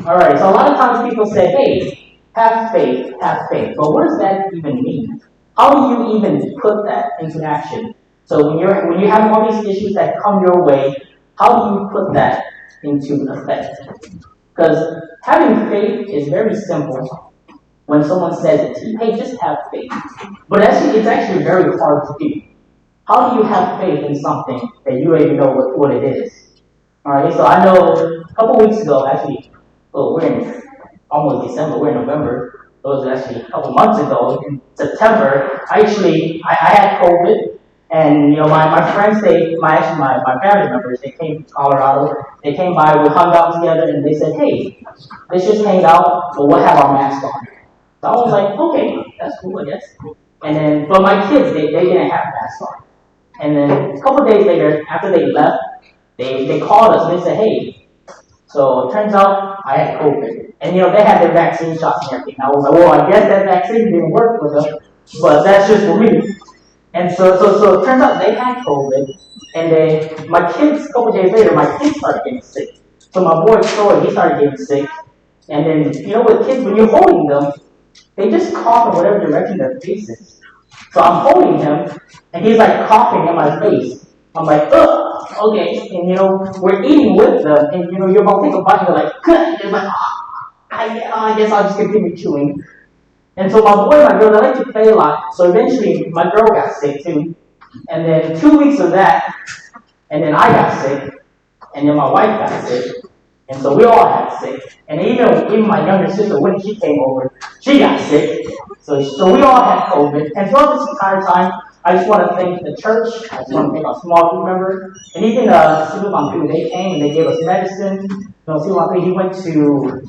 Alright, so a lot of times people say, hey, have faith, have faith. But what does that even mean? How do you even put that into action? So when you have all these issues that come your way, how do you put that into effect? Because having faith is very simple when someone says it to you, hey, just have faith. But actually, it's actually very hard to do. How do you have faith in something that you don't even know what it is? Alright, so I know a couple weeks ago, actually, we're in almost December, we're in November. It was actually a couple months ago, in September, I had COVID, and my friends, my family members, they came to Colorado, they came by, we hung out together, and they said, hey, let's just hang out, but we'll have our masks on. So I was like, okay, that's cool, I guess. And then, but my kids, they didn't have masks on. And then a couple of days later, after they left, they called us and they said, hey, so it turns out I had COVID. And they had their vaccine shots and everything. I was like, well, I guess that vaccine didn't work for them, but that's just for me. And so it turns out they had COVID, and my kids, a couple days later, my kids started getting sick. So my boy Troy, he started getting sick. And then, with kids, when you're holding them, they just cough in whatever direction their face is. So I'm holding him, and he's like coughing in my face. I'm like, ugh, okay. And we're eating with them, and you're about to take a bite, and you're like, good. You're like, I guess I'll just continue chewing. And so my boy and my girl, they like to play a lot. So eventually, my girl got sick too. And then 2 weeks of that, and then I got sick, and then my wife got sick. And so we all got sick. And even my younger sister, when she came over, she got sick. So we all had COVID. And throughout this entire time, I just want to thank the church. I just want to thank our small group members. And even Super they came and they gave us medicine. Super he went to,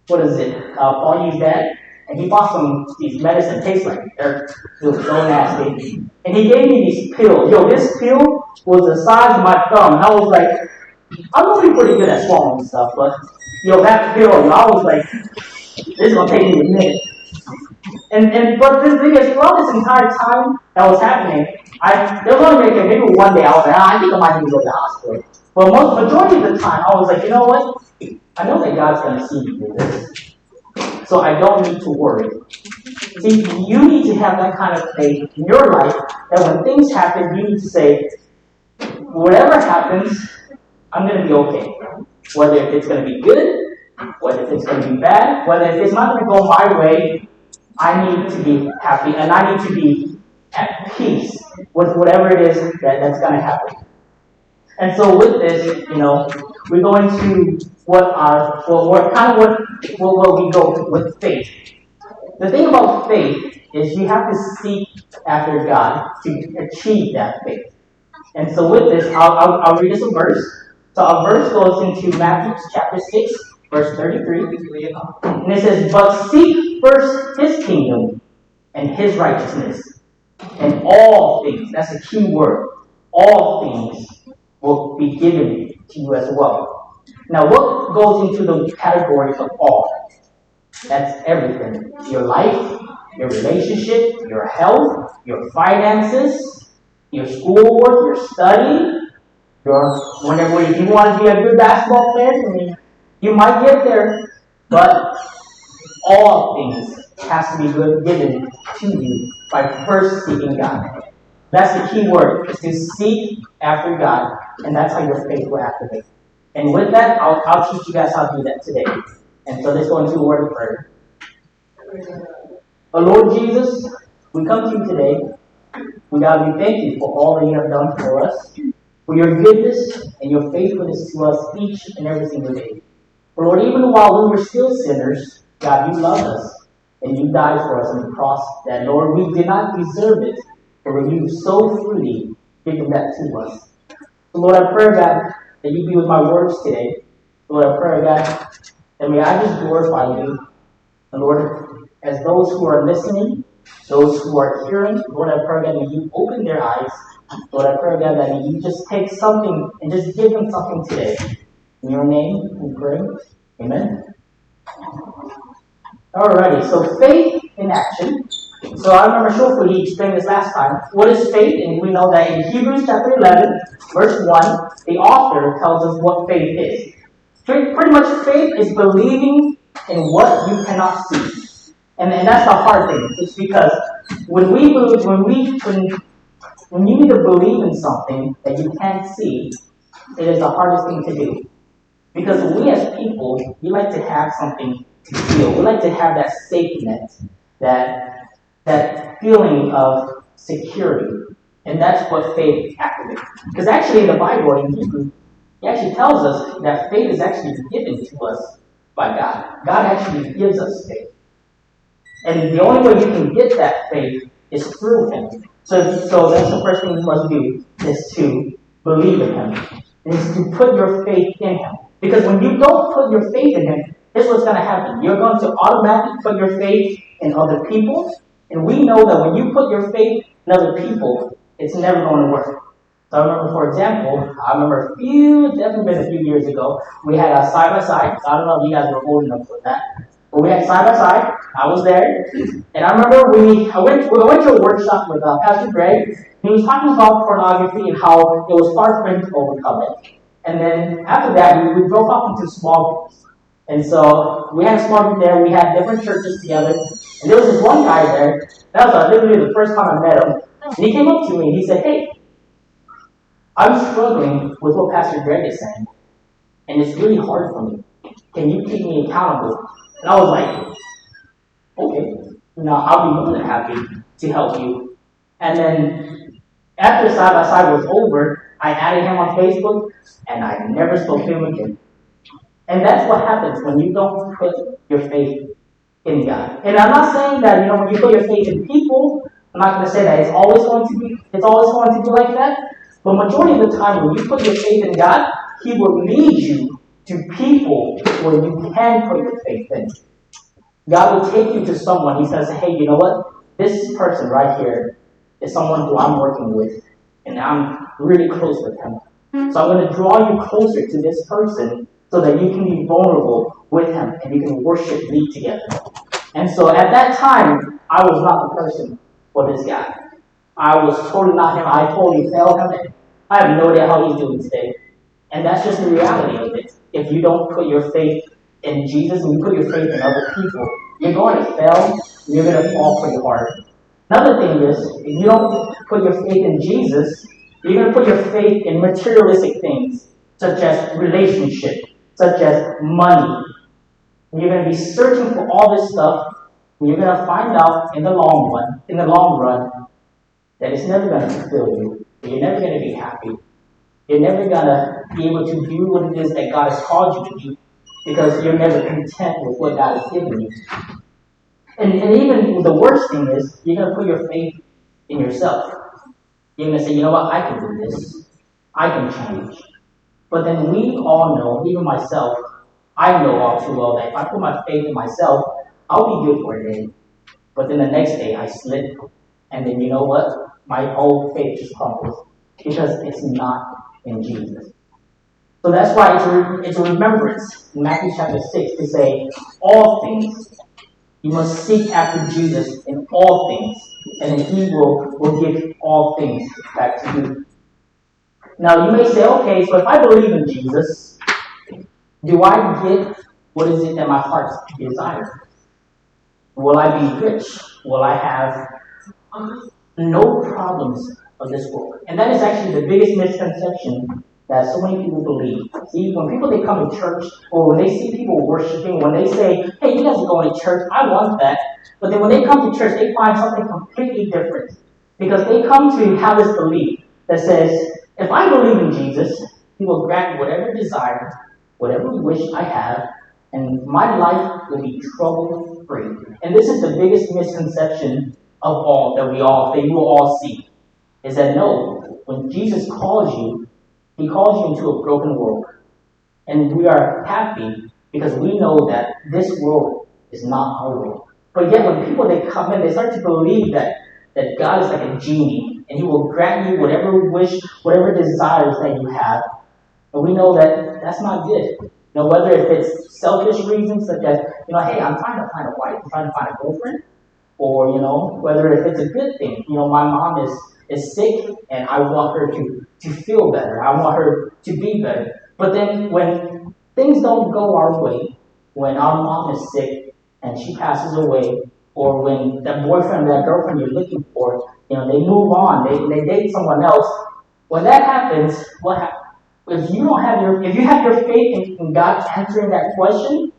Paul used that. And he bought these medicine tastes like dirt. It was so nasty. And he gave me these pills. This pill was the size of my thumb. And I was like, I'm normally pretty good at swallowing stuff, but that pill, I was like, this is gonna take me a minute. But the thing is, throughout this entire time that was happening, there was only maybe one day I was like, I think I might need to go to the hospital. But majority of the time, I was like, you know what? I know that God's gonna see me through this, so I don't need to worry. See, you need to have that kind of faith in your life that when things happen, you need to say, whatever happens, I'm going to be okay. Whether if it's going to be good, whether if it's going to be bad, whether if it's not going to go my way, I need to be happy and I need to be at peace with whatever it is that's going to happen. And so with this, we go into where we go with faith. The thing about faith is you have to seek after God to achieve that faith. And so with this, I'll read us a verse. So our verse goes into Matthew chapter 6, verse 33. And it says, but seek first his kingdom and his righteousness, and all things, that's a key word, all things will be given to you as well. Now what goes into the category of all? That's everything. Your life, your relationship, your health, your finances, your schoolwork, your study, whenever if you want to be a good basketball player, you might get there, but all things has to be given to you by first seeking God. That's the key word, is to seek after God, and that's how your faith will activate. And with that, I'll teach you guys how to do that today. And so let's go into a word of prayer. Oh Lord Jesus, we come to you today. God, we thank you for all that you have done for us, for your goodness and your faithfulness to us each and every single day. For Lord, even while we were still sinners, God, you loved us and you died for us on the cross. That, Lord, we did not deserve it, but you so freely given that to us. So, Lord, I pray, God, that you be with my words today. Lord, I pray, God, that may I just glorify you. And Lord, as those who are listening, those who are hearing, Lord, I pray, God, that you open their eyes. Lord, I pray, God, that you just take something and just give them something today. In your name, we pray. Amen. Alrighty, so faith in action. So I remember Shofar explained this last time. What is faith? And we know that in Hebrews chapter 11, verse 1, the author tells us what faith is. Pretty much faith is believing in what you cannot see. And that's the hard thing. It's because when you need to believe in something that you can't see, it is the hardest thing to do. Because we as people, we like to have something to feel. We like to have that safety net, that feeling of security. And that's what faith activates. Because actually in the Bible, in Hebrew, it actually tells us that faith is actually given to us by God. God actually gives us faith. And the only way you can get that faith is through Him. So that's the first thing you must do, is to believe in Him. And is to put your faith in Him. Because when you don't put your faith in Him, here's what's going to happen. You're going to automatically put your faith in other people. And we know that when you put your faith in other people, it's never going to work. So I remember, for example, definitely been a few years ago, we had a side-by-side. I don't know if you guys were old enough for that. But we had side-by-side. I was there. And I remember I went to a workshop with Pastor Greg. He was talking about pornography and how it was hard for him to overcome it. And then after that, we broke off into small groups. And so we had a small group there. We had different churches together. And there was this one guy there. That was literally the first time I met him. And he came up to me and he said, "Hey, I'm struggling with what Pastor Greg is saying. And it's really hard for me. Can you keep me accountable?" And I was like, "Okay. I'll be more than happy to help you." And then after side-by-side was over, I added him on Facebook, and I never spoke to him again. And that's what happens when you don't put your faith in God. And I'm not saying that, when you put your faith in people, I'm not going to say that it's always going to be like that. But majority of the time, when you put your faith in God, He will lead you to people where you can put your faith in. God will take you to someone. He says, "Hey, you know what? This person right here is someone who I'm working with, and I'm really close with him. So I'm going to draw you closer to this person so that you can be vulnerable with him and you can worship me together." And so at that time, I was not the person for this guy. I was totally not him. I totally failed him. I have no idea how he's doing today. And that's just the reality of it. If you don't put your faith in Jesus and you put your faith in other people, you're going to fail and you're going to fall pretty hard. Another thing is, if you don't put your faith in Jesus, you're going to put your faith in materialistic things, such as relationship, such as money. And you're going to be searching for all this stuff, and you're going to find out in the long run, that it's never going to fulfill you. You're never going to be happy. You're never going to be able to do what it is that God has called you to do, because you're never content with what God has given you. And even the worst thing is, you're going to put your faith in yourself. You're going to say, "You know what, I can do this. I can change." But then we all know, even myself, I know all too well that if I put my faith in myself, I'll be good for a day. But then the next day I slip. And then you know what? My whole faith just crumbles. Because it's not in Jesus. So that's why it's a remembrance in Matthew chapter 6 to say, all things. You must seek after Jesus in all things, and then He will give all things back to you. Now you may say, "Okay, so if I believe in Jesus, do I get what is it that my heart desires? Will I be rich? Will I have no problems of this world?" And that is actually the biggest misconception that so many people believe. See, when people they come to church, or when they see people worshiping, when they say, "Hey, you guys are going to church, I want that." But then when they come to church, they find something completely different. Because they come to have this belief that says, if I believe in Jesus, He will grant whatever desire, whatever wish I have, and my life will be trouble-free. And this is the biggest misconception of all that you will all see. Is that no, when Jesus calls you, He calls you into a broken world. And we are happy because we know that this world is not our world. But yet when people they come in, they start to believe that God is like a genie and He will grant you whatever wish, whatever desires that you have. And we know that that's not good. Whether if it's selfish reasons such as, hey, I'm trying to find a wife, I'm trying to find a girlfriend, or, whether if it's a good thing, my mom is sick and I want her to feel better. I want her to be better. But then when things don't go our way, when our mom is sick and she passes away, or when that boyfriend, that girlfriend you're looking for, they move on, they date someone else. When that happens, what happens? If you have your faith in God answering that question,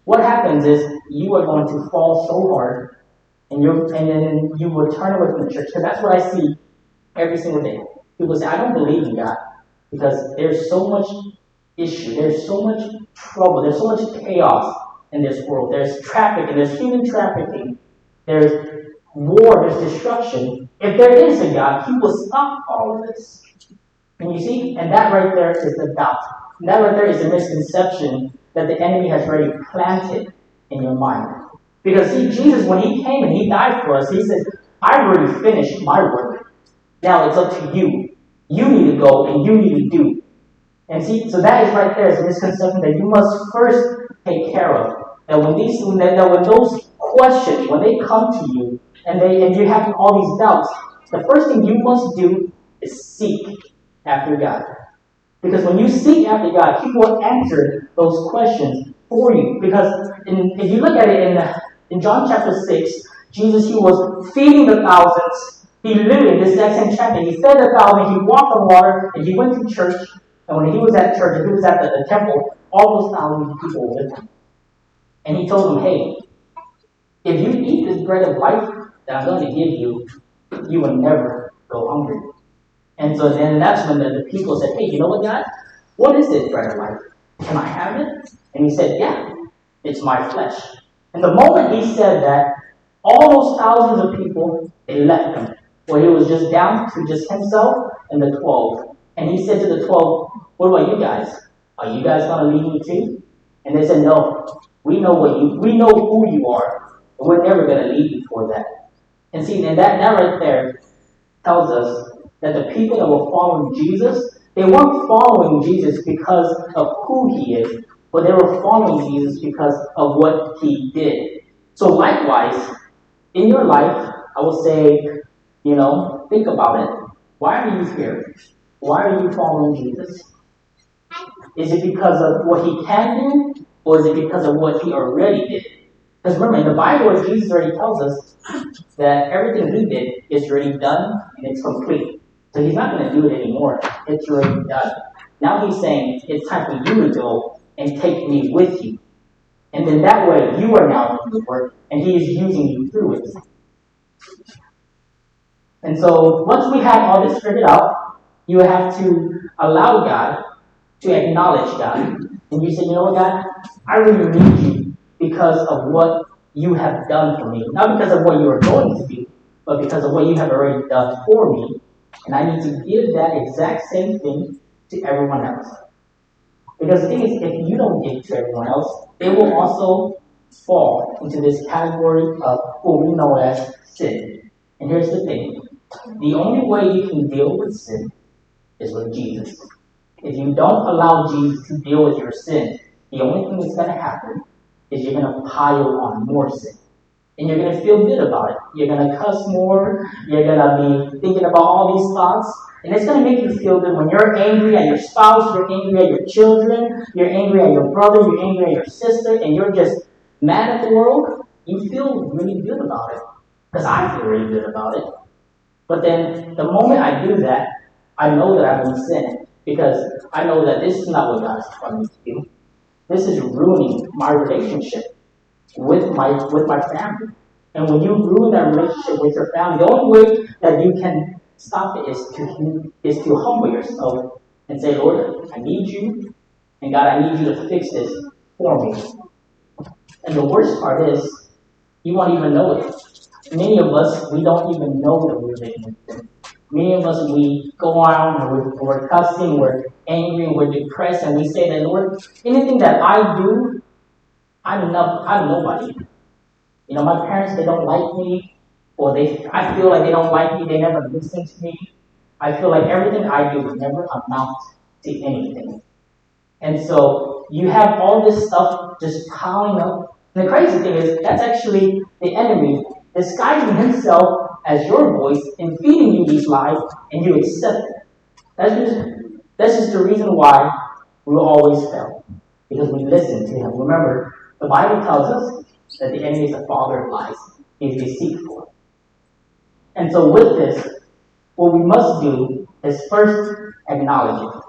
what happens is you are going to fall so hard, and then you will turn away from the church. Because that's what I see every single day. People say, I don't believe in God because there's so much issue, there's so much trouble, there's so much chaos in this world. There's trafficking, there's human trafficking, there's war, there's destruction. If there is a God, He will stop all of this. And you see, and that right there is the doubt. And that right there is a misconception that the enemy has already planted in your mind. Because see, Jesus, when He came and He died for us, He said, I've already finished my work. Now it's up to you. You need to go and you need to do. And see, so that is right there is a misconception that you must first take care of. That when those questions, when they come to you and you have all these doubts, the first thing you must do is seek after God. Because when you seek after God, He will answer those questions for you. Because if you look at it in John chapter 6, Jesus, He was feeding the thousands. He literally, this exact same chapter, He fed the thousands, He walked on water, and He went to church. And when He was at church, He was at the temple, all those thousands of people were with Him. And He told them, hey, if you eat this bread of life that I'm going to give you, you will never go hungry. And so then that's when the people said, hey, you know what, God? What is this bread of life? Can I have it? And He said, yeah, it's my flesh. And the moment He said that, all those thousands of people, they left Him. Where He was just down to just Himself and the 12. And He said to the 12, what about you guys? Are you guys going to leave me too? And they said, no, we know who you are. But we're never going to leave you for that. And see, and that right there tells us that the people that were following Jesus, they weren't following Jesus because of who He is, but they were following Jesus because of what He did. So likewise, in your life, I will say, think about it. Why are you here? Why are you following Jesus? Is it because of what He can do, or is it because of what He already did? Because remember, in the Bible, Jesus already tells us that everything He did is already done and it's complete. So He's not going to do it anymore. It's already done. Now He's saying, it's time for you to go and take me with you. And then that way, you are now doing the work, and He is using you through it. And so, once we have all this figured out, you have to allow God to acknowledge God. And you say, you know what, God? I really need you because of what you have done for me. Not because of what you are going to do, but because of what you have already done for me. And I need to give that exact same thing to everyone else. Because the thing is, if you don't give to everyone else, they will also fall into this category of what we know as sin. And here's the thing. The only way you can deal with sin is with Jesus. If you don't allow Jesus to deal with your sin, the only thing that's going to happen is you're going to pile on more sin. And you're going to feel good about it. You're going to cuss more. You're going to be thinking about all these thoughts. And it's going to make you feel good when you're angry at your spouse, you're angry at your children, you're angry at your brother, you're angry at your sister, and you're just mad at the world. You feel really good about it. Because I feel really good about it. But then the moment I do that, I know that I'm in sin. Because I know that this is not what God is telling me to do. This is ruining my relationship with my family. And when you ruin that relationship with your family, the only way that you can stop it is to humble yourself and say, Lord, I need you. And God, I need you to fix this for me. And the worst part is, you won't even know it. Many of us, we don't even know that we're living in sin. Many of us, we go around and we're cussing, we're angry, we're depressed, and we say that, Lord, anything that I do, I'm nobody. My parents, they don't like me, or I feel like they don't like me, they never listen to me. I feel like everything I do will never amount to anything. And so you have all this stuff just piling up. And the crazy thing is, that's actually the enemy disguising himself as your voice and feeding you these lies, and you accept it. That's just the reason why we will always fail. because we listen to him. Remember, the Bible tells us that the enemy is the father of lies. He's deceitful. And so with this, what we must do is first acknowledge it.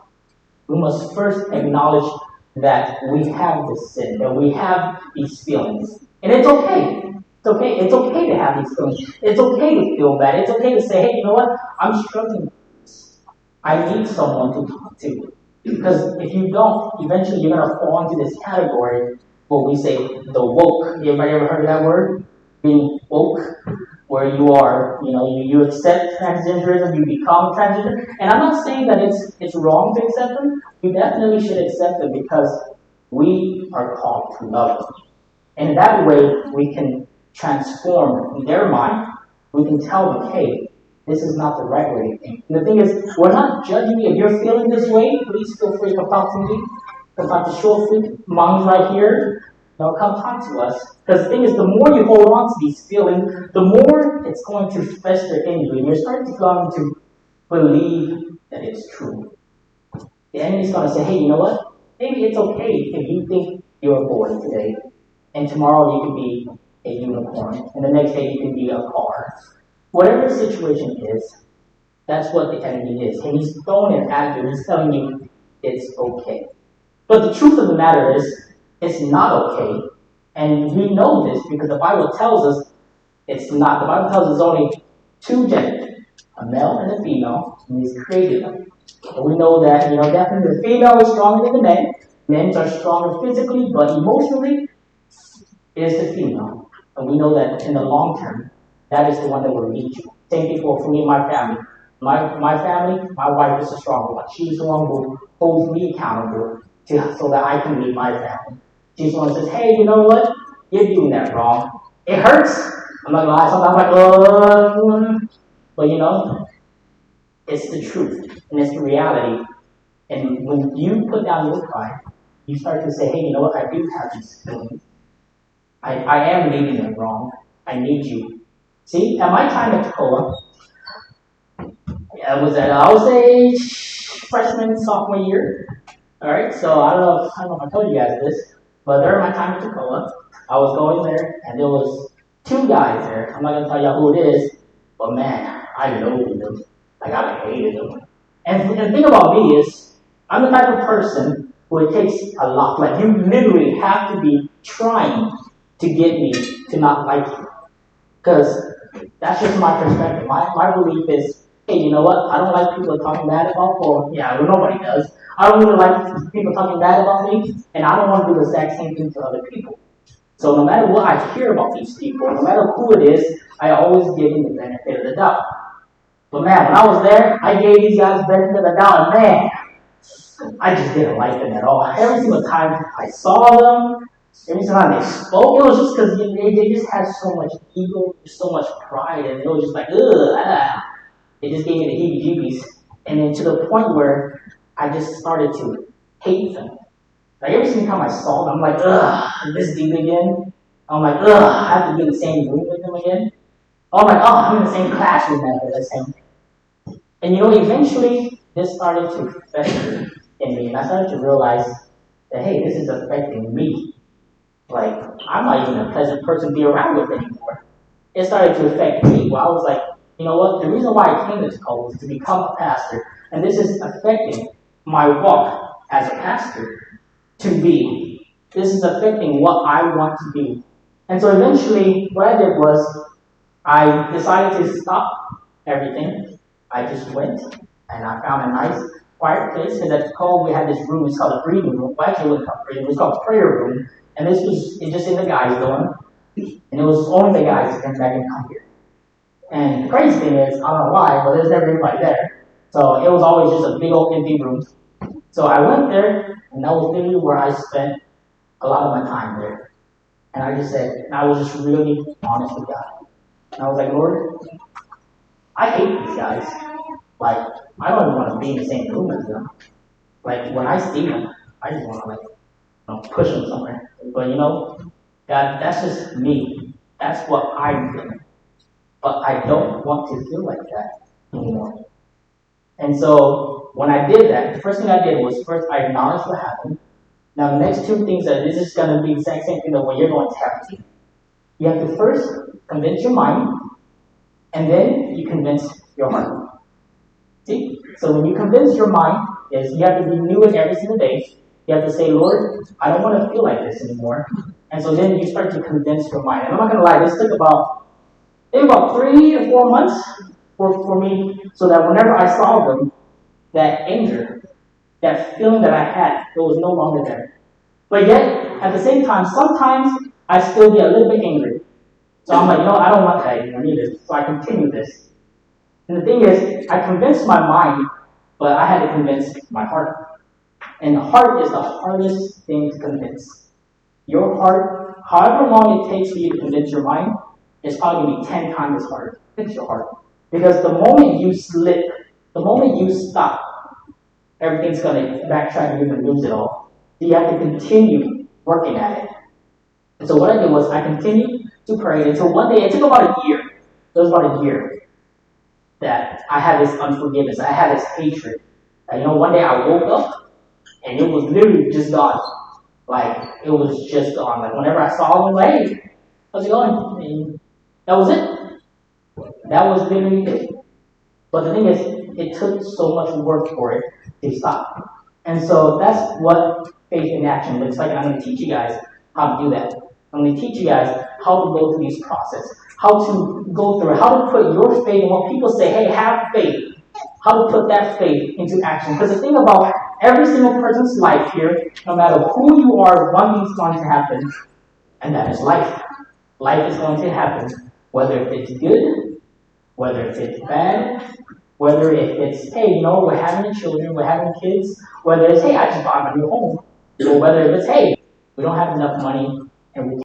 We must first acknowledge that we have this sin, that we have these feelings. And it's okay. It's okay. It's okay to have these feelings. It's okay to feel bad. It's okay to say, hey, you know what? I'm struggling with this. I need someone to talk to. Because if you don't, eventually you're going to fall into this category, what we say, the woke. Anybody ever heard of that word? Being woke, where you are, you accept transgenderism, you become transgender. And I'm not saying that it's wrong to accept them. You definitely should accept them because we are called to love them. And in that way, we can transform their mind. We can tell them, hey, this is not the right way to think. And the thing is, we're not judging you. If you're feeling this way, please feel free to talk to me. Come talk to Shulfi. Mom's right here. Come talk to us. Because the thing is, the more you hold on to these feelings, the more it's going to fester in you. And you're starting to come to believe that it's true. The enemy's going to say, hey, you know what? Maybe it's okay if you think you're a boy today. And tomorrow you could be a unicorn. And the next day you could be a car. Whatever the situation is, that's what the enemy is. And he's throwing it at you. He's telling you it's okay. But the truth of the matter is, it's not okay. And we know this because the Bible tells us it's not. The Bible tells us there's only two genders, a male and a female, and he's created them. And we know that, definitely the female is stronger than the men. Men are stronger physically, but emotionally, it is the female. And we know that in the long term, that is the one that will lead you. Same thing for me and my family. My family, my wife is the stronger one. She's the one who holds me accountable so that I can lead my family. She's the one who says, hey, you know what? You're doing that wrong. It hurts. I'm not going to lie. Sometimes I'm like, but it's the truth. And it's the reality. And when you put down your pride, you start to say, hey, you know what? I do have these feelings. I am leading them wrong. I need you. See, at my time at Tacoma, I was at, I would say, freshman, sophomore year. All right, so I don't know if I told you guys this, but during my time at Tacoma, I was going there, and there was two guys there. I'm not going to tell you who it is, but man, I loathed them. Like, I hated them. And the thing about me is, I'm the type of person who it takes a lot. Like, you literally have to be trying to get me to not like you. Because that's just my perspective. My belief is, hey, you know what? I don't like people talking bad about me. Well, yeah, nobody does. I don't really like people talking bad about me, and I don't want to do the exact same thing to other people. So no matter what I hear about these people, no matter who it is, I always give them the benefit of the doubt. But man, when I was there, I gave these guys the benefit of the doubt, and man, I just didn't like them at all. Every single time I saw them, every single time they spoke, it was just because they just had so much ego, so much pride, and it was just like, ugh, it just gave me the heebie-jeebies. And then to the point where I just started to hate them. Like every single time I saw them, I'm like, ugh, this dude again. I'm like, ugh, I have to be in the same room with him again. I'm like, oh, I'm in the same classroom now with him. And eventually, this started to fester in me. And I started to realize that, hey, this is affecting me. Like, I'm not even a pleasant person to be around with anymore. It started to affect me. Well, I was like, you know what? The reason why I came to this call was to become a pastor. And this is affecting my walk as a pastor to be. This is affecting what I want to do. And so eventually, what I did was, I decided to stop everything. I just went and I found a nice quiet place. And at the call, we had this room. It's called a breathing room. Well, actually, it wasn't called breathing room. It was called a prayer room. And this was just in the guys' dorm. And it was only the guys that can come here. And the crazy thing is, I don't know why, but there's never anybody there. So it was always just a big old empty room. So I went there, and that was literally where I spent a lot of my time there. And I just said, and I was just really honest with God. And I was like, Lord, I hate these guys. Like, I don't even want to be in the same room as them. Like, when I see them, I just want to, push them somewhere. But, God, that's just me. That's what I'm doing. But I don't want to feel like that anymore. And so, when I did that, the first thing I did was first I acknowledged what happened. Now, the next two things this is going to be the exact same thing that what you're going to have to do. You have to first convince your mind, and then you convince your heart. See? So when you convince your mind, is you have to renew it every single day. You have to say, Lord, I don't want to feel like this anymore. And so then you start to convince your mind. And I'm not going to lie, this took about 3 or 4 months for me, so that whenever I saw them, that anger, that feeling that I had, it was no longer there. But yet, at the same time, sometimes I still get a little bit angry. So I'm like, I don't want that anymore either. So I continue this. And the thing is, I convinced my mind, but I had to convince my heart. And the heart is the hardest thing to convince. Your heart, however long it takes for you to convince your mind, is probably going to be 10 times as hard. Fix your heart. Because the moment you slip, the moment you stop, everything's going to backtrack and you're going to lose it all. So you have to continue working at it. And so what I did was I continued to pray until one day, it took about a year. It was about a year that I had this unforgiveness. I had this hatred. One day I woke up and it was literally just gone. Like, it was just gone. Like, whenever I saw them, like, hey, how's it going? And that was it. That was literally it. But the thing is, it took so much work for it to stop. And so that's what faith in action looks like. And I'm going to teach you guys how to do that. I'm going to teach you guys how to go through these processes, how to go through it, how to put your faith in what people say, hey, have faith, how to put that faith into action. Because the thing about every single person's life here, no matter who you are, one thing's going to happen, and that is life. Life is going to happen, whether it's good, whether it's bad, whether it's, hey, we're having children, we're having kids, whether it's, hey, I just bought a new home, or whether it's, hey, we don't have enough money, and we